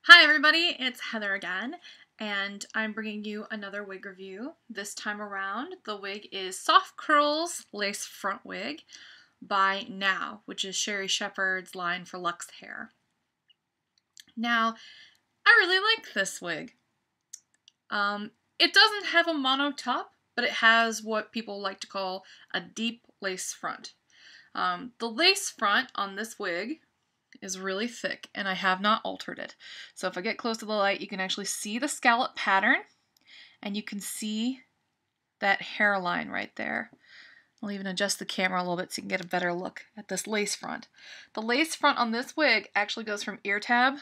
Hi everybody, it's Heather again, and I'm bringing you another wig review. This time around, the wig is Soft Curls Lace Front Wig by NOW, which is Sherri Shephard's line for LUXhair. Now, I really like this wig. It doesn't have a mono top, but it has what people like to call a deep lace front. The lace front on this wig is really thick, and I have not altered it. So if I get close to the light, you can actually see the scallop pattern, and you can see that hairline right there. I'll even adjust the camera a little bit so you can get a better look at this lace front. The lace front on this wig actually goes from ear tab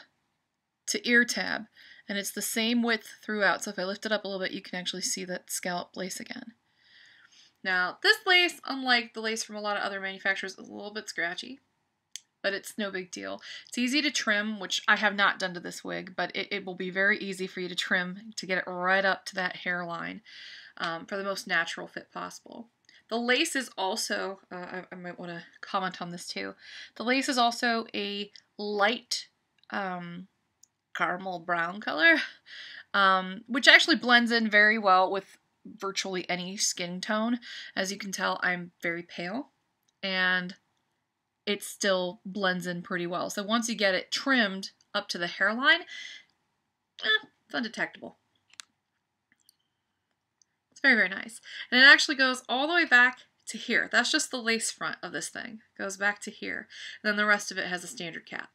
to ear tab, and it's the same width throughout. So if I lift it up a little bit, you can actually see that scallop lace again. Now, this lace, unlike the lace from a lot of other manufacturers, is a little bit scratchy, but it's no big deal. It's easy to trim, which I have not done to this wig, but it will be very easy for you to trim to get it right up to that hairline for the most natural fit possible. The lace is also, I might want to comment on this too, the lace is also a light caramel brown color, which actually blends in very well with virtually any skin tone. As you can tell, I'm very pale, and it still blends in pretty well. So once you get it trimmed up to the hairline, it's undetectable. It's very, very nice. And it actually goes all the way back to here. That's just the lace front of this thing. It goes back to here. And then the rest of it has a standard cap.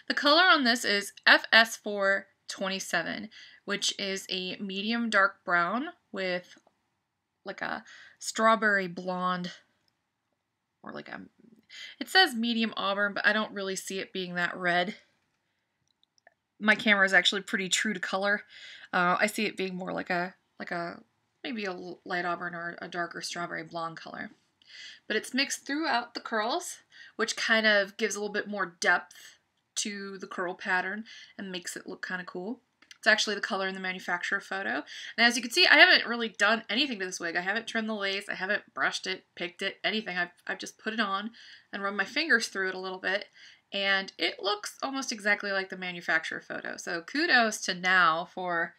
The color on this is FS4 27, which is a medium dark brown with like a strawberry blonde, or like a, it says medium auburn, but I don't really see it being that red. My camera is actually pretty true to color. I see it being more like a maybe a light auburn or a darker strawberry blonde color. But it's mixed throughout the curls, which kind of gives a little bit more depth to the curl pattern and makes it look kind of cool. It's actually the color in the manufacturer photo. And as you can see, I haven't really done anything to this wig. I haven't trimmed the lace, I haven't brushed it, picked it, anything. I've just put it on and run my fingers through it a little bit, and it looks almost exactly like the manufacturer photo. So kudos to NOW for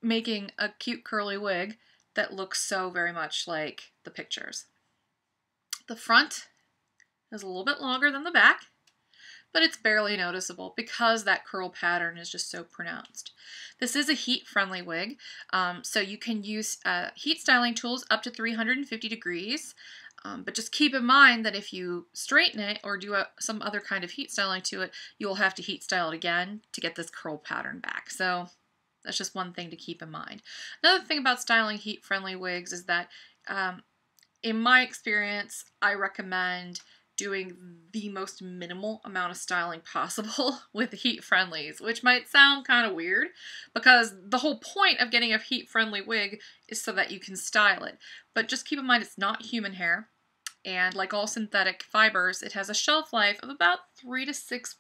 making a cute curly wig that looks so very much like the pictures. The front is a little bit longer than the back, but it's barely noticeable because that curl pattern is just so pronounced. This is a heat-friendly wig, so you can use heat styling tools up to 350 degrees, but just keep in mind that if you straighten it or do some other kind of heat styling to it, you will have to heat style it again to get this curl pattern back. So that's just one thing to keep in mind. Another thing about styling heat-friendly wigs is that, in my experience, I recommend doing the most minimal amount of styling possible with heat friendlies, which might sound kind of weird because the whole point of getting a heat friendly wig is so that you can style it. But just keep in mind it's not human hair, and like all synthetic fibers, it has a shelf life of about 3 to 6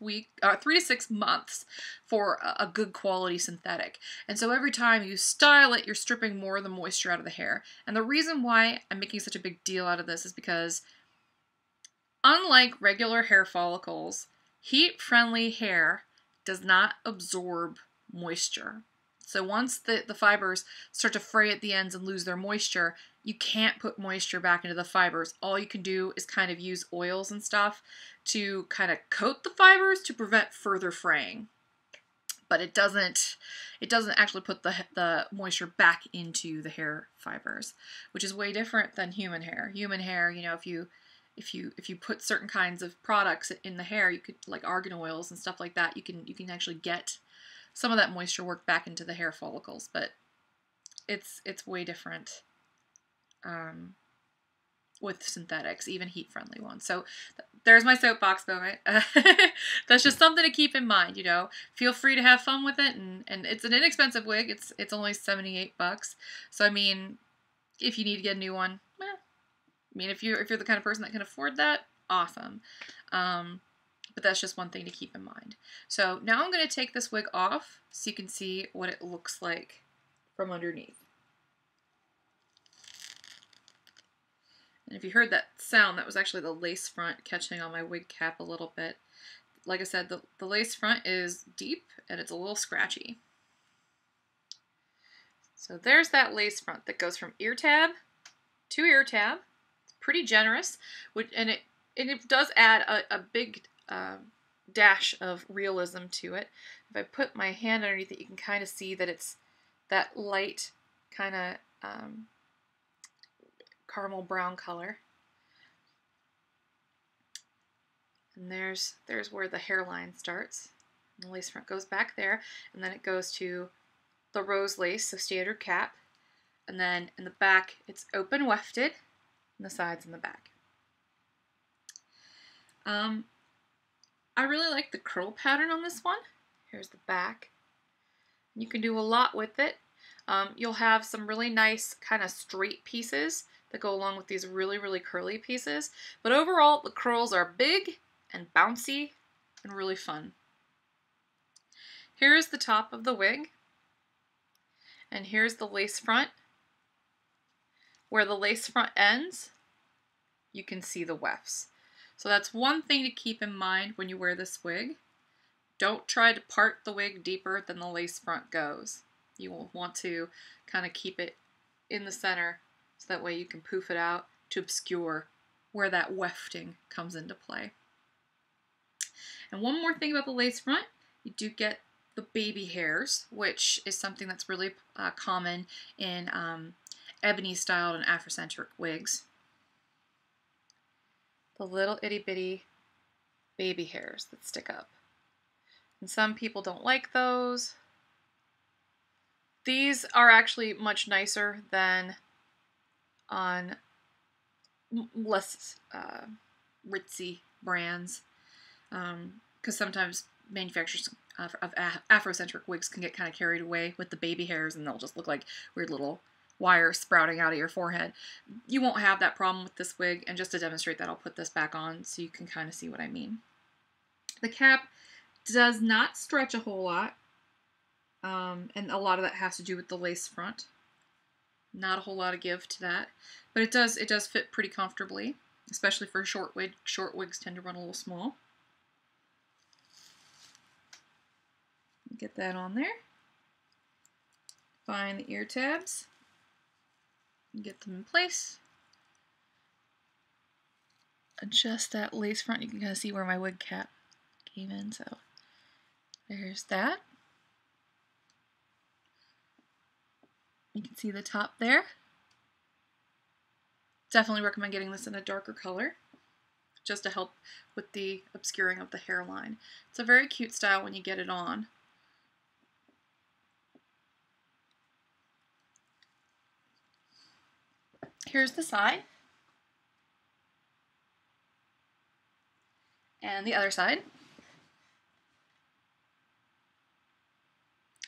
months for a good quality synthetic. And so every time you style it, you're stripping more of the moisture out of the hair. And the reason why I'm making such a big deal out of this is because, unlike regular hair follicles, heat-friendly hair does not absorb moisture. So once the fibers start to fray at the ends and lose their moisture, you can't put moisture back into the fibers. All you can do is kind of use oils and stuff to kind of coat the fibers to prevent further fraying. But it doesn't actually put the moisture back into the hair fibers, which is way different than human hair. Human hair, you know, if you put certain kinds of products in the hair, you could, like argan oils and stuff like that, you can actually get some of that moisture work back into the hair follicles, but it's way different with synthetics, even heat-friendly ones. So there's my soapbox moment. That's just something to keep in mind, you know. Feel free to have fun with it, and it's an inexpensive wig. It's only 78 bucks. So I mean, if you need to get a new one, I mean, if you're the kind of person that can afford that, awesome. But that's just one thing to keep in mind. So now I'm going to take this wig off so you can see what it looks like from underneath. And if you heard that sound, that was actually the lace front catching on my wig cap a little bit. like I said, the lace front is deep and it's a little scratchy. So there's that lace front that goes from ear tab to ear tab. It's pretty generous, and it does add a big dash of realism to it. If I put my hand underneath it, you can kind of see that it's that light kind of caramel brown color. And there's where the hairline starts. And the lace front goes back there, and then it goes to the rose lace, so standard cap. And then in the back, it's open wefted, and the sides and the back. I really like the curl pattern on this one. Here's the back. You can do a lot with it. You'll have some really nice kind of straight pieces that go along with these really, really curly pieces. But overall, the curls are big and bouncy and really fun. Here's the top of the wig. And here's the lace front. Where the lace front ends, you can see the wefts. So that's one thing to keep in mind when you wear this wig. Don't try to part the wig deeper than the lace front goes. You will want to kind of keep it in the center so that way you can poof it out to obscure where that wefting comes into play. And one more thing about the lace front, you do get the baby hairs, which is something that's really common in ebony styled and Afrocentric wigs. The little itty bitty baby hairs that stick up. And some people don't like those. These are actually much nicer than on less ritzy brands, because sometimes manufacturers of Afrocentric wigs can get kind of carried away with the baby hairs and they'll just look like weird little wires sprouting out of your forehead. You won't have that problem with this wig, and just to demonstrate that, I'll put this back on so you can kind of see what I mean. The cap does not stretch a whole lot, and a lot of that has to do with the lace front. Not a whole lot of give to that, but it does fit pretty comfortably, especially for short wigs. Short wigs tend to run a little small. Get that on there. Find the ear tabs. Get them in place. Adjust that lace front. You can kind of see where my wig cap came in, so there's that. You can see the top there. Definitely recommend getting this in a darker color just to help with the obscuring of the hairline. It's a very cute style when you get it on. Here's the side. And the other side.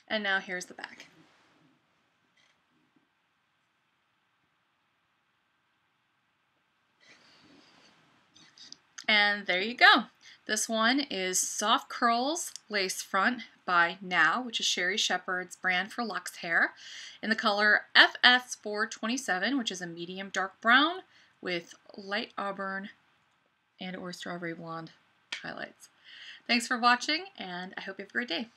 And now here's the back. And there you go. This one is Soft Curls Lace Front by NOW, which is Sherri Shephard's brand for LUXhair, in the color FS427, which is a medium dark brown with light auburn and or strawberry blonde highlights. Thanks for watching, and I hope you have a great day.